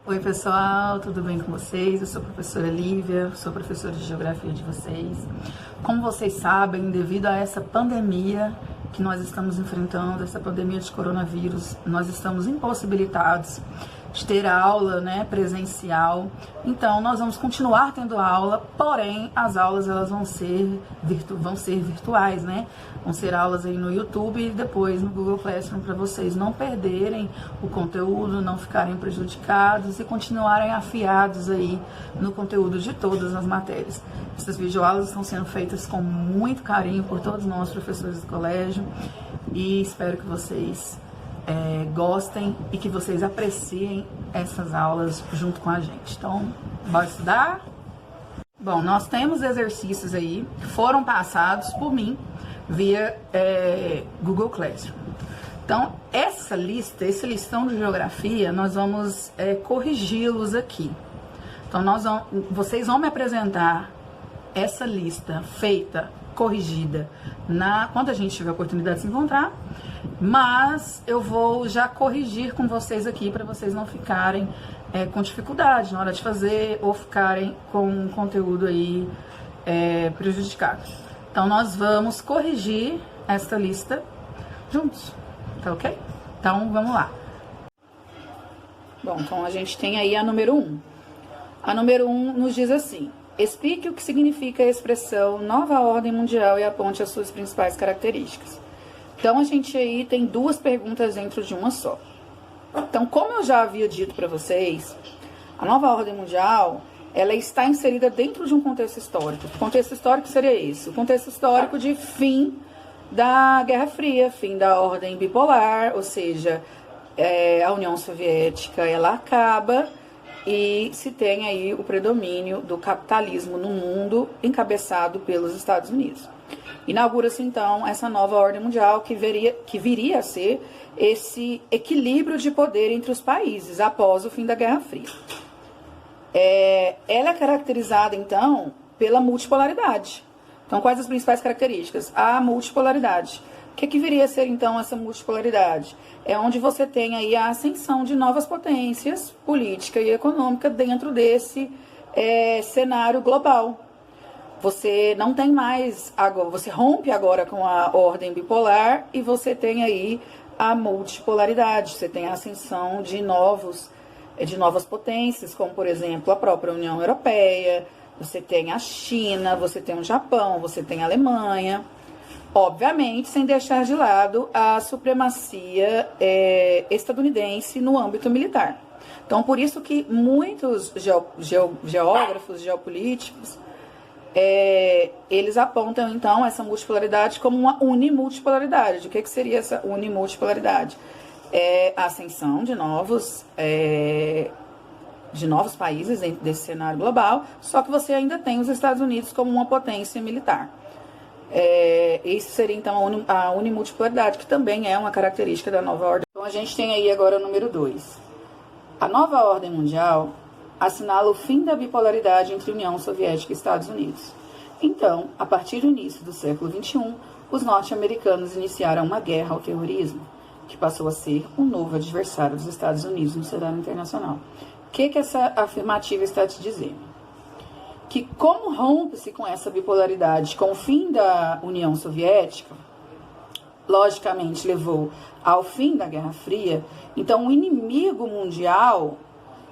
Oi pessoal, tudo bem com vocês? Eu sou a professora Lívia, sou professora de Geografia de vocês. Como vocês sabem, devido a essa pandemia que nós estamos enfrentando, essa pandemia de coronavírus, nós estamos impossibilitados de ter aula, presencial. Então nós vamos continuar tendo aula, porém as aulas elas vão ser virtuais, Vão ser aulas aí no YouTube e depois no Google Classroom para vocês não perderem o conteúdo, não ficarem prejudicados e continuarem afiados aí no conteúdo de todas as matérias. Essas videoaulas estão sendo feitas com muito carinho por todos nós, professores do colégio, e espero que vocês gostem e que vocês apreciem essas aulas junto com a gente. Então, bora estudar? Bom, nós temos exercícios aí que foram passados por mim via Google Classroom. Então, essa listão de geografia, nós vamos corrigi-los aqui. Então, vocês vão me apresentar essa lista feita, corrigida, quando a gente tiver a oportunidade de se encontrar, mas eu vou já corrigir com vocês aqui para vocês não ficarem com dificuldade na hora de fazer ou ficarem com um conteúdo aí prejudicado. Então, nós vamos corrigir esta lista juntos, tá ok? Então, vamos lá. Bom, então a gente tem aí a número 1. A número 1 nos diz assim: explique o que significa a expressão nova ordem mundial e aponte as suas principais características. Então, a gente aí tem duas perguntas dentro de uma só. Então, como eu já havia dito para vocês, a nova ordem mundial, ela está inserida dentro de um contexto histórico. O contexto histórico seria esse: o contexto histórico de fim da Guerra Fria, fim da ordem bipolar, ou seja, a União Soviética, ela acaba e se tem aí o predomínio do capitalismo no mundo, encabeçado pelos Estados Unidos. Inaugura-se, então, essa nova ordem mundial que viria a ser esse equilíbrio de poder entre os países após o fim da Guerra Fria. Ela é caracterizada, então, pela multipolaridade. Então, quais as principais características? A multipolaridade. O que viria a ser, então, essa multipolaridade? É onde você tem aí a ascensão de novas potências política e econômica dentro desse cenário global. Você não tem mais, você rompe agora com a ordem bipolar e você tem aí a multipolaridade. Você tem a ascensão de novas potências, como, por exemplo, a própria União Europeia. Você tem a China, você tem o Japão, você tem a Alemanha. Obviamente, sem deixar de lado a supremacia estadunidense no âmbito militar. Então, por isso que muitos geógrafos, geopolíticos, eles apontam, então, essa multipolaridade como uma unimultipolaridade. O que seria essa unimultipolaridade? A ascensão de novos países dentro desse cenário global, só que você ainda tem os Estados Unidos como uma potência militar. Isso seria, então, a unimultipolaridade, que também é uma característica da nova ordem. Então, a gente tem aí agora o número 2. A nova ordem mundial assinala o fim da bipolaridade entre União Soviética e Estados Unidos. Então, a partir do início do século XXI, os norte-americanos iniciaram uma guerra ao terrorismo, que passou a ser um novo adversário dos Estados Unidos no cenário internacional. O que essa afirmativa está te dizendo? Que como rompe-se com essa bipolaridade com o fim da União Soviética, logicamente levou ao fim da Guerra Fria, então o inimigo mundial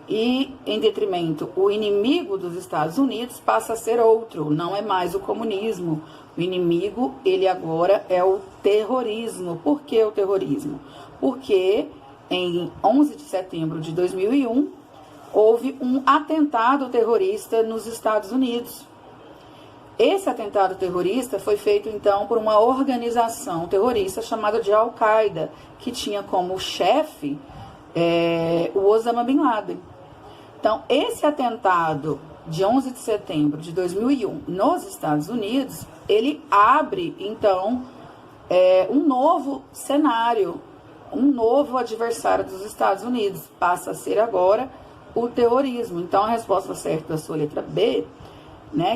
e, em detrimento, o inimigo dos Estados Unidos passa a ser outro, não é mais o comunismo. O inimigo, ele agora é o terrorismo. Por que o terrorismo? Porque em 11 de setembro de 2001, houve um atentado terrorista nos Estados Unidos. Esse atentado terrorista foi feito, então, por uma organização terrorista chamada de Al-Qaeda, que tinha como chefe o Osama Bin Laden. Então, esse atentado de 11 de setembro de 2001 nos Estados Unidos, ele abre, então, um novo cenário, um novo adversário dos Estados Unidos. Passa a ser agora o terrorismo. Então, a resposta certa da sua letra B,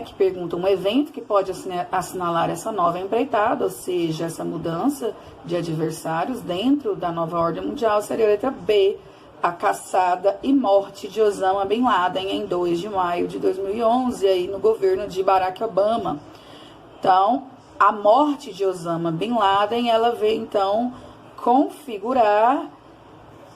que pergunta um evento que pode assinalar essa nova empreitada, ou seja, essa mudança de adversários dentro da nova ordem mundial, seria a letra B, a caçada e morte de Osama Bin Laden em 2 de maio de 2011, aí no governo de Barack Obama. Então, a morte de Osama Bin Laden, ela veio então configurar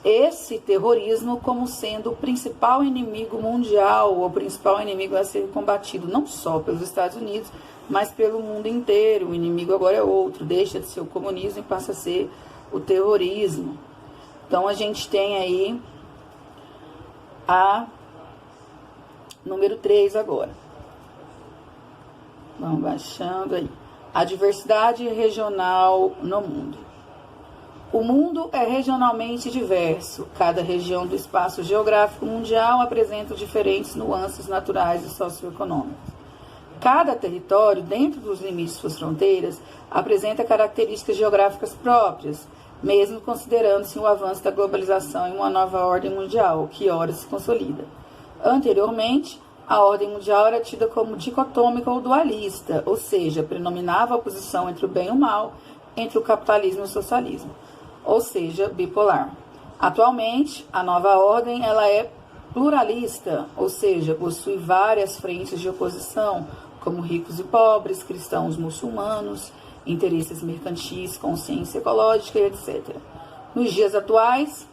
esse terrorismo como sendo o principal inimigo mundial, o principal inimigo a ser combatido não só pelos Estados Unidos, mas pelo mundo inteiro. O inimigo agora é outro, deixa de ser o comunismo e passa a ser o terrorismo. Então a gente tem aí a número 3 agora. Vamos baixando aí. A diversidade regional no mundo. O mundo é regionalmente diverso. Cada região do espaço geográfico mundial apresenta diferentes nuances naturais e socioeconômicas. Cada território, dentro dos limites de suas fronteiras, apresenta características geográficas próprias, mesmo considerando-se o avanço da globalização em uma nova ordem mundial, que ora se consolida. Anteriormente, a ordem mundial era tida como dicotômica ou dualista, ou seja, predominava a oposição entre o bem e o mal, entre o capitalismo e o socialismo, ou seja, bipolar. Atualmente, a nova ordem ela é pluralista, ou seja, possui várias frentes de oposição, como ricos e pobres, cristãos, muçulmanos, interesses mercantis, consciência ecológica, etc. Nos dias atuais,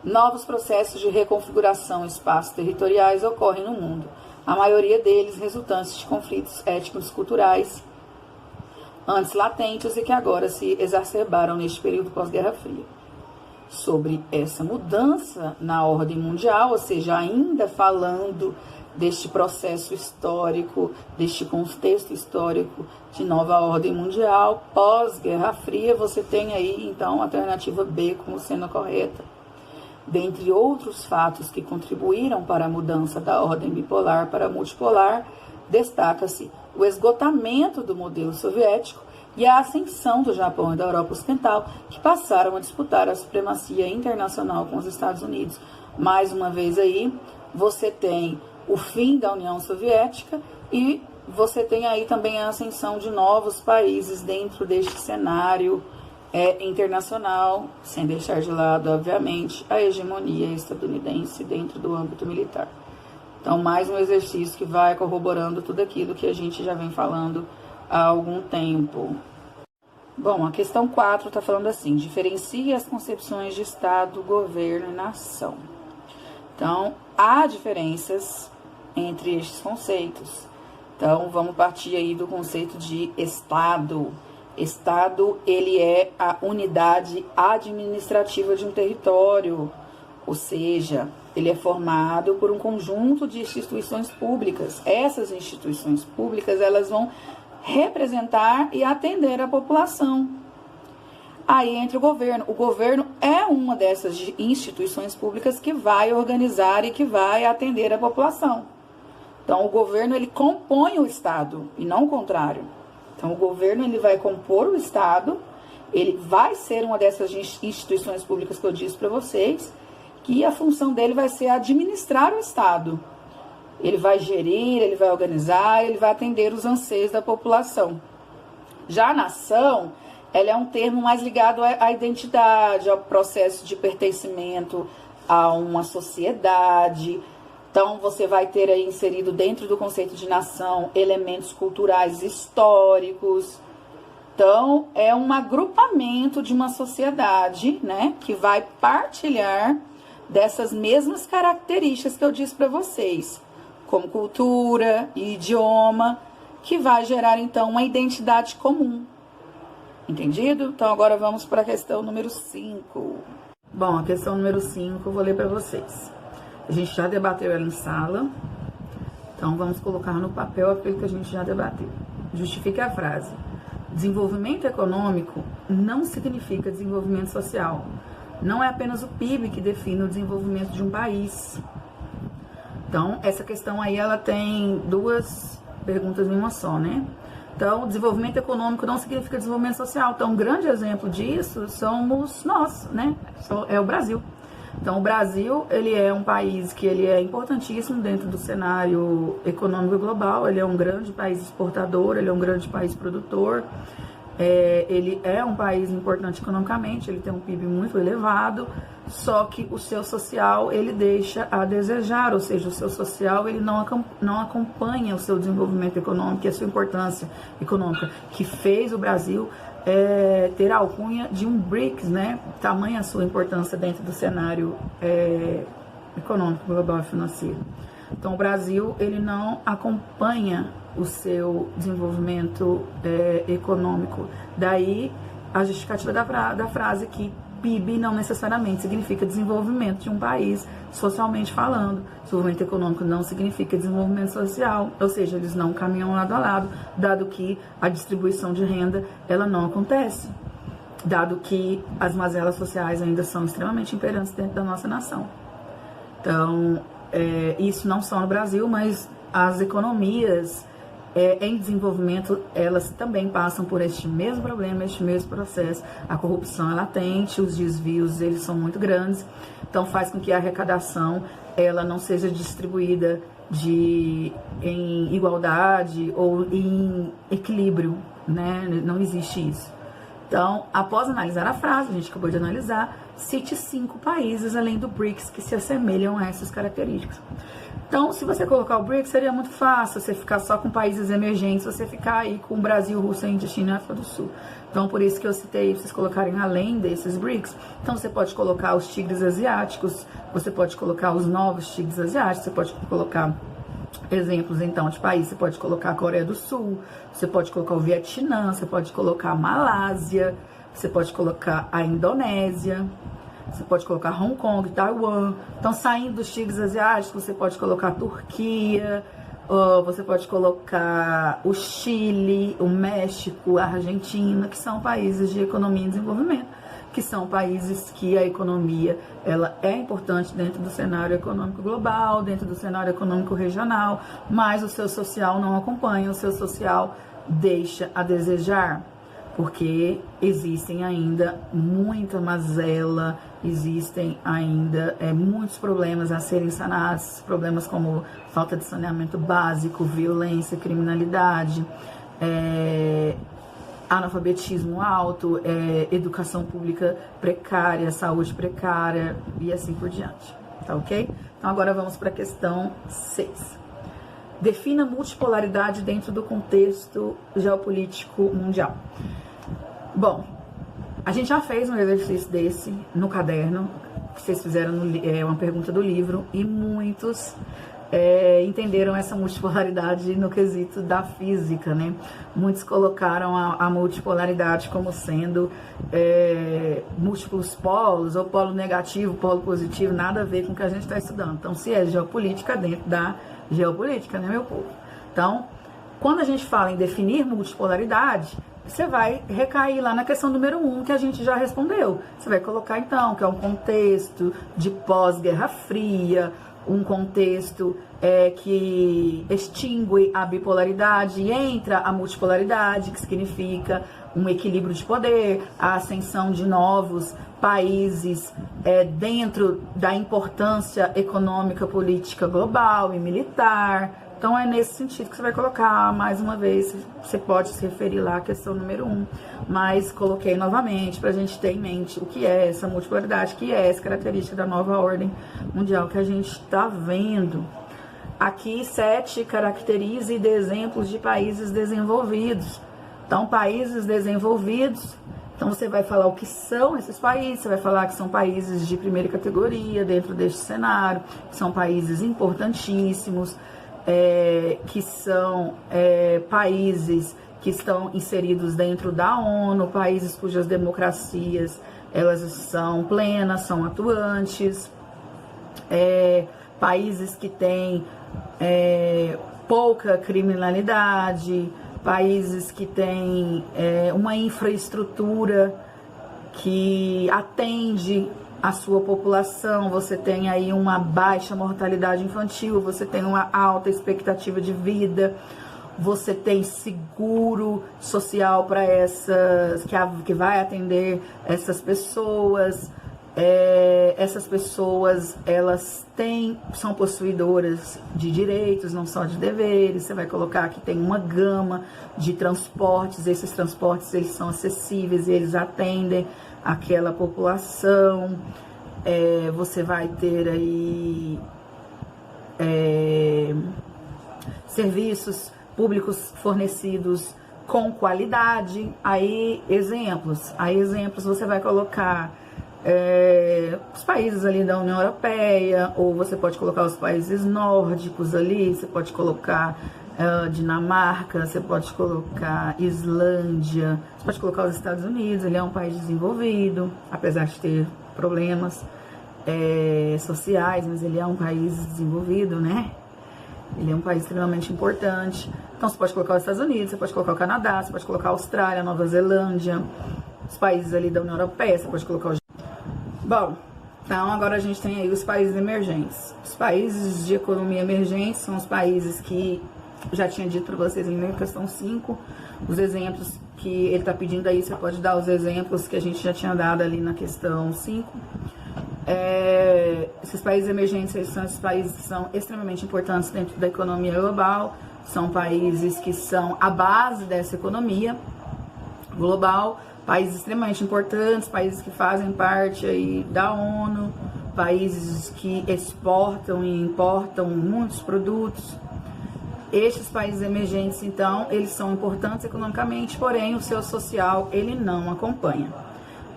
novos processos de reconfiguração espaço-territoriais ocorrem no mundo, a maioria deles resultantes de conflitos étnicos culturais antes latentes e que agora se exacerbaram neste período pós-Guerra Fria. Sobre essa mudança na ordem mundial, ou seja, ainda falando deste processo histórico, deste contexto histórico de nova ordem mundial, pós-Guerra Fria, você tem aí, então, a alternativa B como sendo a correta. Dentre outros fatos que contribuíram para a mudança da ordem bipolar para a multipolar, destaca-se o esgotamento do modelo soviético e a ascensão do Japão e da Europa Ocidental, que passaram a disputar a supremacia internacional com os Estados Unidos. Mais uma vez aí, você tem o fim da União Soviética e você tem aí também a ascensão de novos países dentro deste cenário internacional, sem deixar de lado, obviamente, a hegemonia estadunidense dentro do âmbito militar. Então, mais um exercício que vai corroborando tudo aquilo que a gente já vem falando há algum tempo. Bom, a questão 4 está falando assim: diferencie as concepções de Estado, governo e nação. Então, há diferenças entre estes conceitos. Então, vamos partir aí do conceito de Estado. Estado, ele é a unidade administrativa de um território, ou seja, ele é formado por um conjunto de instituições públicas. Essas instituições públicas, elas vão representar e atender a população. Aí entra o governo. O governo é uma dessas instituições públicas que vai organizar e que vai atender a população. Então, o governo, ele compõe o Estado, e não o contrário. Então, o governo, ele vai compor o Estado, ele vai ser uma dessas instituições públicas que eu disse para vocês, que a função dele vai ser administrar o Estado. Ele vai gerir, ele vai organizar, ele vai atender os anseios da população. Já a nação, ela é um termo mais ligado à identidade, ao processo de pertencimento a uma sociedade. Então, você vai ter aí inserido dentro do conceito de nação elementos culturais históricos. Então, é um agrupamento de uma sociedade, né, que vai partilhar dessas mesmas características que eu disse para vocês, como cultura e idioma, que vai gerar, então, uma identidade comum. Entendido? Então, agora vamos para a questão número 5. Bom, a questão número 5 eu vou ler para vocês. A gente já debateu ela em sala, então vamos colocar no papel aquilo que a gente já debateu. Justifique a frase. Desenvolvimento econômico não significa desenvolvimento social. Não é apenas o PIB que define o desenvolvimento de um país. Então, essa questão aí, ela tem duas perguntas em uma só, né? Então, desenvolvimento econômico não significa desenvolvimento social. Então, um grande exemplo disso somos nós, né? É o Brasil. Então, o Brasil, ele é um país que ele é importantíssimo dentro do cenário econômico global. Ele é um grande país exportador, ele é um grande país produtor. Ele é um país importante economicamente, ele tem um PIB muito elevado, só que o seu social ele deixa a desejar, ou seja, o seu social ele não acompanha o seu desenvolvimento econômico e a sua importância econômica, que fez o Brasil ter a alcunha de um BRICS, né? Tamanha a sua importância dentro do cenário econômico, global e financeiro. Então, o Brasil ele não acompanha o seu desenvolvimento econômico. Daí a justificativa da frase que PIB não necessariamente significa desenvolvimento de um país, socialmente falando. Desenvolvimento econômico não significa desenvolvimento social, ou seja, eles não caminham lado a lado, dado que a distribuição de renda ela não acontece, dado que as mazelas sociais ainda são extremamente imperantes dentro da nossa nação. Então, isso não só no Brasil, mas as economias em desenvolvimento, elas também passam por este mesmo problema, este mesmo processo. A corrupção é latente, os desvios eles são muito grandes, então faz com que a arrecadação ela não seja distribuída em igualdade ou em equilíbrio, né? Não existe isso. Então, após analisar a frase, a gente acabou de analisar, cite 5 países além do BRICS que se assemelham a essas características. Então, se você colocar o BRICS, seria muito fácil você ficar só com países emergentes, você ficar aí com o Brasil, Rússia, Índia, China e África do Sul. Então, por isso que eu citei, vocês colocarem além desses BRICS. Então, você pode colocar os tigres asiáticos, você pode colocar os novos tigres asiáticos, você pode colocar exemplos, então, de país. Você pode colocar a Coreia do Sul, você pode colocar o Vietnã, você pode colocar a Malásia, você pode colocar a Indonésia, você pode colocar Hong Kong, Taiwan. Então, saindo dos tigres asiáticos, você pode colocar a Turquia, você pode colocar o Chile, o México, a Argentina, que são países de economia em desenvolvimento, que são países que a economia ela é importante dentro do cenário econômico global, dentro do cenário econômico regional, mas o seu social não acompanha, o seu social deixa a desejar, porque existem ainda muita mazela, existem ainda muitos problemas a serem sanados, problemas como falta de saneamento básico, violência, criminalidade, analfabetismo alto, educação pública precária, saúde precária e assim por diante, tá ok? Então agora vamos para a questão 6. Defina multipolaridade dentro do contexto geopolítico mundial. Bom, a gente já fez um exercício desse no caderno, que vocês fizeram uma pergunta do livro, e muitos entenderam essa multipolaridade no quesito da física, né? Muitos colocaram a multipolaridade como sendo múltiplos polos, ou polo negativo, polo positivo, nada a ver com o que a gente está estudando. Então, se é geopolítica, dentro da geopolítica, né, meu povo? Então, quando a gente fala em definir multipolaridade, você vai recair lá na questão número 1, que a gente já respondeu. Você vai colocar, então, que é um contexto de pós-Guerra Fria, um contexto que extingue a bipolaridade e entra a multipolaridade, que significa um equilíbrio de poder, a ascensão de novos países dentro da importância econômica, política global e militar. Então, é nesse sentido que você vai colocar, mais uma vez, você pode se referir lá à questão número 1, mas coloquei novamente para a gente ter em mente o que é essa multipolaridade, que é essa característica da nova ordem mundial que a gente está vendo. Aqui, 7 caracteriza e dê exemplos de países desenvolvidos. Então, países desenvolvidos, então você vai falar o que são esses países, você vai falar que são países de primeira categoria dentro deste cenário, que são países importantíssimos, que são países que estão inseridos dentro da ONU, países cujas democracias elas são plenas, são atuantes, países que têm pouca criminalidade, países que têm uma infraestrutura que atende a sua população, você tem aí uma baixa mortalidade infantil, você tem uma alta expectativa de vida, você tem seguro social para essas, que vai atender essas pessoas. Essas pessoas, elas são possuidoras de direitos, não só de deveres. Você vai colocar que tem uma gama de transportes, esses transportes eles são acessíveis, eles atendem aquela população. você vai ter aí serviços públicos fornecidos com qualidade. Aí exemplos você vai colocar os países ali da União Europeia, ou você pode colocar os países nórdicos ali, você pode colocar Dinamarca, você pode colocar Islândia, você pode colocar os Estados Unidos. Ele é um país desenvolvido, apesar de ter problemas sociais, mas ele é um país desenvolvido, né? Ele é um país extremamente importante. Então você pode colocar os Estados Unidos, você pode colocar o Canadá, você pode colocar a Austrália, Nova Zelândia, os países ali da União Europeia, você pode colocar o... Bom, então agora a gente tem aí os países emergentes. Os países de economia emergente são os países que já tinha dito para vocês ali na questão 5, os exemplos que ele está pedindo aí, você pode dar os exemplos que a gente já tinha dado ali na questão 5. Esses países emergentes, eles são esses países que são extremamente importantes dentro da economia global, são países que são a base dessa economia global, países extremamente importantes, países que fazem parte aí da ONU, países que exportam e importam muitos produtos. Estes países emergentes, então, eles são importantes economicamente, porém o seu social, ele não acompanha.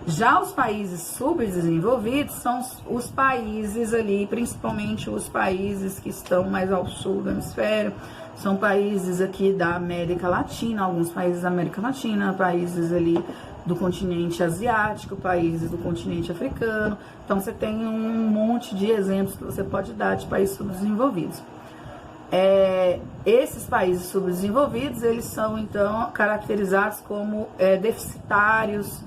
Já os países subdesenvolvidos são os países ali, principalmente os países que estão mais ao sul do hemisfério, são países aqui da América Latina, alguns países da América Latina, países ali do continente asiático, países do continente africano. Então você tem um monte de exemplos que você pode dar de países subdesenvolvidos. Esses países subdesenvolvidos, eles são então caracterizados como deficitários.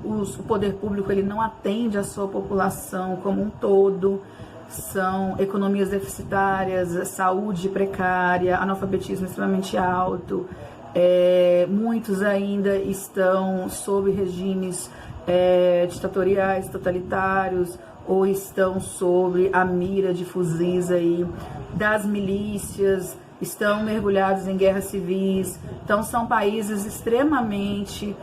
O poder público ele não atende a sua população como um todo, são economias deficitárias, saúde precária, analfabetismo extremamente alto, muitos ainda estão sob regimes ditatoriais, totalitários, ou estão sob a mira de fuzis aí das milícias, estão mergulhados em guerras civis. Então são países extremamente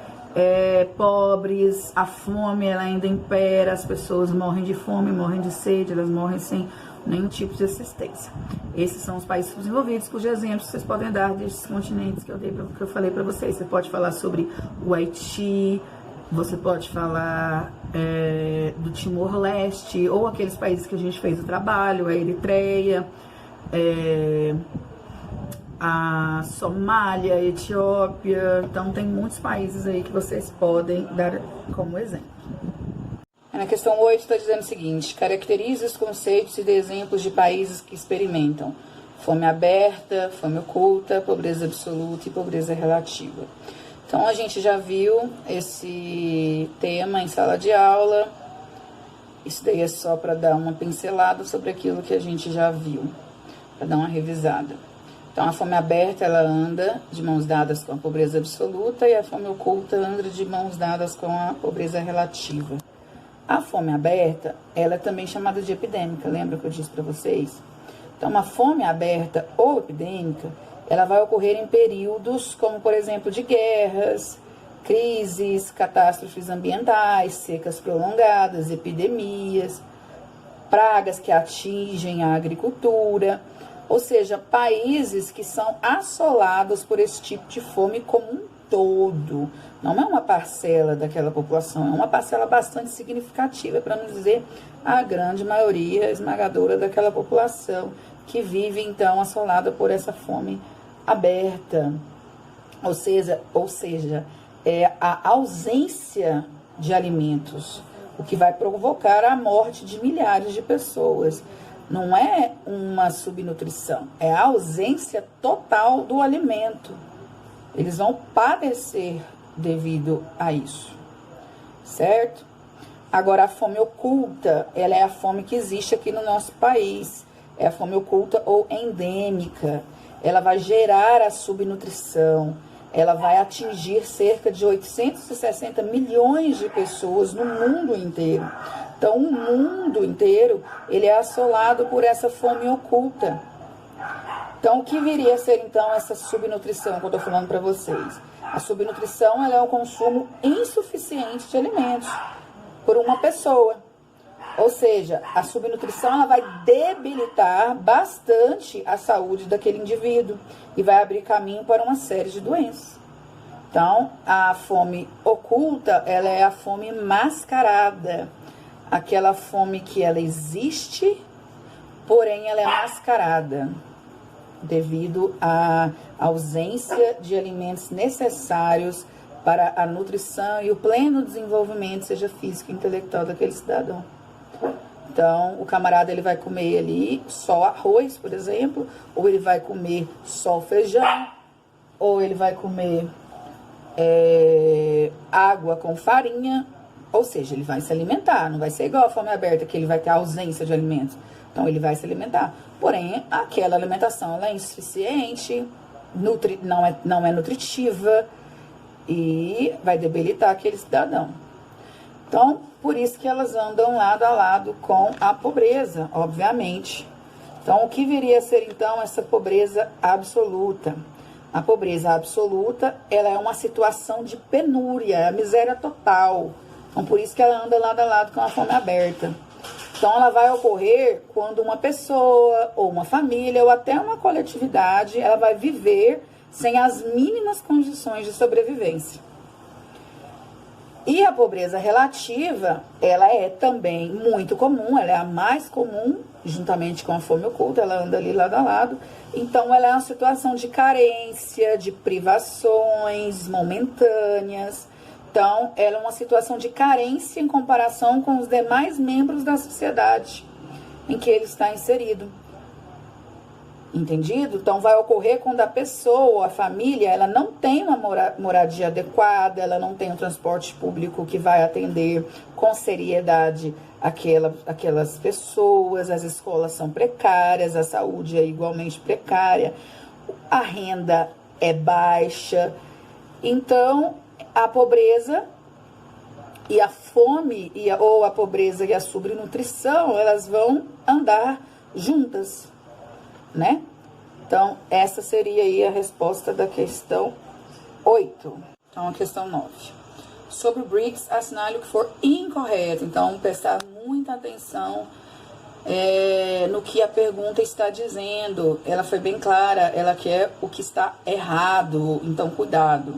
pobres, a fome ela ainda impera, as pessoas morrem de fome, morrem de sede, elas morrem sem nenhum tipo de assistência. Esses são os países desenvolvidos, cujos exemplos vocês podem dar desses continentes que eu falei para vocês. Você pode falar sobre o Haiti, você pode falar do Timor-Leste, ou aqueles países que a gente fez o trabalho, a Eritreia, a Somália, a Etiópia. Então tem muitos países aí que vocês podem dar como exemplo. Na questão 8 está dizendo o seguinte: caracterize os conceitos e dê exemplos de países que experimentam fome aberta, fome oculta, pobreza absoluta e pobreza relativa. Então a gente já viu esse tema em sala de aula. Isso daí é só para dar uma pincelada sobre aquilo que a gente já viu, para dar uma revisada. Então a fome aberta ela anda de mãos dadas com a pobreza absoluta, e a fome oculta anda de mãos dadas com a pobreza relativa. A fome aberta, ela é também chamada de epidêmica, lembra que eu disse para vocês? Então, uma fome aberta ou epidêmica, ela vai ocorrer em períodos como, por exemplo, de guerras, crises, catástrofes ambientais, secas prolongadas, epidemias, pragas que atingem a agricultura, ou seja, países que são assolados por esse tipo de fome como um todo. Não é uma parcela daquela população, é uma parcela bastante significativa, para não dizer a grande maioria esmagadora daquela população que vive, então, assolada por essa fome aberta. Ou seja, a ausência de alimentos, o que vai provocar a morte de milhares de pessoas. Não é uma subnutrição, é a ausência total do alimento. Eles vão padecer devido a isso, certo? Agora, a fome oculta, ela é a fome que existe aqui no nosso país. É a fome oculta ou endêmica. Ela vai gerar a subnutrição. Ela vai atingir cerca de 860 milhões de pessoas no mundo inteiro. Então, o mundo inteiro, ele é assolado por essa fome oculta. Então, o que viria a ser, então, essa subnutrição que eu estou falando para vocês? A subnutrição, ela é o consumo insuficiente de alimentos. por uma pessoa. Ou seja, a subnutrição ela vai debilitar bastante a saúde daquele indivíduo e vai abrir caminho para uma série de doenças. Então, a fome oculta, ela é a fome mascarada. Aquela fome que ela existe, porém ela é mascarada, devido à ausência de alimentos necessários para a nutrição e o pleno desenvolvimento, seja físico e intelectual, daquele cidadão. Então, o camarada ele vai comer ali só arroz, por exemplo, ou ele vai comer só feijão, ou ele vai comer água com farinha, ou seja, ele vai se alimentar, não vai ser igual a fome aberta, que ele vai ter ausência de alimentos. Então, ele vai se alimentar. Porém, aquela alimentação ela é insuficiente, não é nutritiva e vai debilitar aquele cidadão. Então, por isso que elas andam lado a lado com a pobreza, obviamente. Então, o que viria a ser, então, essa pobreza absoluta? A pobreza absoluta, ela é uma situação de penúria, é a miséria total. Então, por isso que ela anda lado a lado com a fome aberta. Então, ela vai ocorrer quando uma pessoa, ou uma família, ou até uma coletividade, ela vai viver sem as mínimas condições de sobrevivência. E a pobreza relativa, ela é também muito comum, ela é a mais comum, juntamente com a fome oculta, ela anda ali lado a lado. Então, ela é uma situação de carência, de privações momentâneas. Então, ela é uma situação de carência em comparação com os demais membros da sociedade em que ele está inserido. Entendido? Então, vai ocorrer quando a pessoa, a família, ela não tem uma moradia adequada, ela não tem um transporte público que vai atender com seriedade aquelas pessoas, as escolas são precárias, a saúde é igualmente precária, a renda é baixa. Então, a pobreza e a fome, ou a pobreza e a subnutrição, elas vão andar juntas, né? Então, essa seria aí a resposta da questão 8. Então, a questão 9. Sobre o BRICS, assinale o que for incorreto. Então, prestar muita atenção no que a pergunta está dizendo. Ela foi bem clara, ela quer o que está errado. Então, cuidado.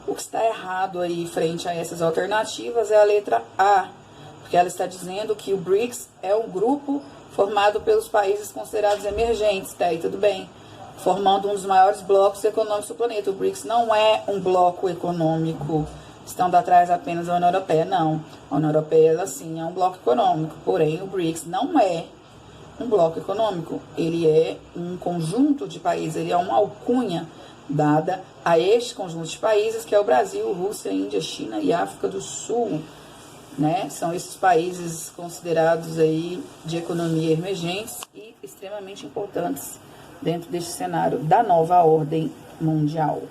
O que está errado aí frente a essas alternativas é a letra A, porque ela está dizendo que o BRICS é um grupo formado pelos países considerados emergentes, tá aí tudo bem, formando um dos maiores blocos econômicos do planeta. O BRICS não é um bloco econômico, estando atrás apenas da União Europeia, não. A União Europeia, ela sim, é um bloco econômico, porém o BRICS não é um bloco econômico, ele é um conjunto de países, ele é uma alcunha dada a este conjunto de países, que é o Brasil, Rússia, Índia, China e África do Sul, né? São esses países considerados aí de economia emergentes e extremamente importantes dentro deste cenário da nova ordem mundial.